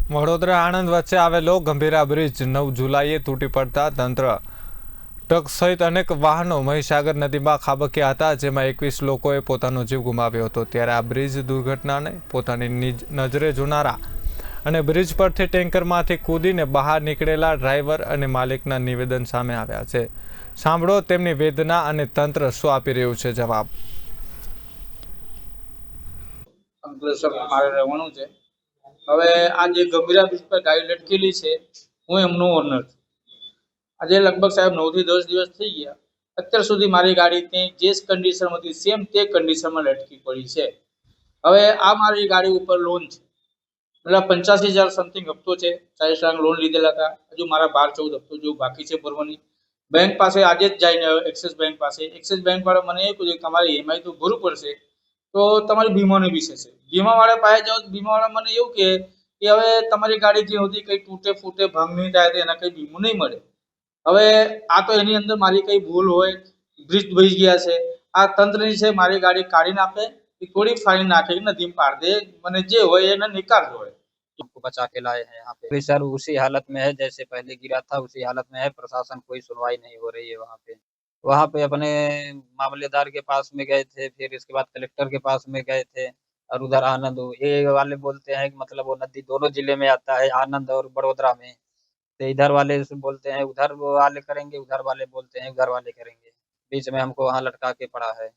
વડોદરા આણંદ વચ્ચે આવેલો ગંભીરા બ્રિજ 9 જુલાઈએ તૂટી પડતા તંત્ર ટ્રક સહિત અનેક વાહનો મહીસાગર નદીમાં ખાબક્યા હતા, જેમાં 21 લોકોએ પોતાનો જીવ ગુમાવ્યો હતો। ત્યારે આ બ્રિજ દુર્ઘટનાને પોતાની નજરે જોનારા અને બ્રિજ પરથી ટેન્કરમાંથી કૂદીને બહાર નીકળેલા ડ્રાઈવર અને માલિકના નિવેદન સામે આવ્યા છે। સાંભળો તેમની વેદના અને તંત્ર શું આપી રહ્યું છે જવાબ। મારે રહેવાનું છે। હવે આ જે ગંભીરા બ્રિજ પર ગાડી લટકેલી છે, હું એમનો ઓનર છું। આજે લગભગ સાહેબ 9 થી 10 દિવસ થઈ ગયા। અત્યાર સુધી મારી ગાડી ત્યાં જે કન્ડિશનમાં હતી સેમ તે કન્ડિશનમાં લટકી પડી છે। હવે આ મારી ગાડી ઉપર લોન છે, મતલબ 85,000 સમથિંગ હપ્તો છે। 40 લાખ લોન લીધેલા હતા, હજુ મારા 12-14 હપ્તો જેવું બાકી છે ભરવાની। બેંક પાસે આજે જ જઈને એક્સિસ બેંક પાસે, એક્સિસ બેંક વાળા મને એ કહ્યું કે તમારી ઈએમઆઈ તો ભરવું પડશે, તો તમારી વીમાનો વિષય છે। વીમા વાળા પાસે જાઓ, વીમા વાળા મને એવું કહે કે હવે તમારી ગાડી જે હતી કઈ તૂટે ફૂટે ભંગ નહીં થાય તો એના કઈ વીમો નહીં મળે। હવે આ તો એની અંદર મારી કઈ ભૂલ હોય, બ્રિજ બળી ગયા છે, આ તંત્રની છે। મારી ગાડી કાઢી નાખે કે થોડી ફાઈન નાખે કે નદી પાડ દે, મને જે હોય એને નિકાલ હોય। को बचा के लाए हैं यहाँ पे। सर उसी हालत में है जैसे पहले गिरा था, उसी हालत में है। प्रशासन कोई सुनवाई नहीं हो रही है वहाँ पे अपने मामलेदार के पास में गए थे, फिर इसके बाद कलेक्टर के पास में गए थे। और उधर आनंद ये वाले बोलते हैं कि मतलब वो नदी दोनों जिले में आता है, आनंद और बड़ोदरा में। तो इधर वाले बोलते हैं उधर वाले करेंगे, उधर वाले बोलते हैं उधर वाले करेंगे। बीच में हमको वहाँ लटका के पड़ा है।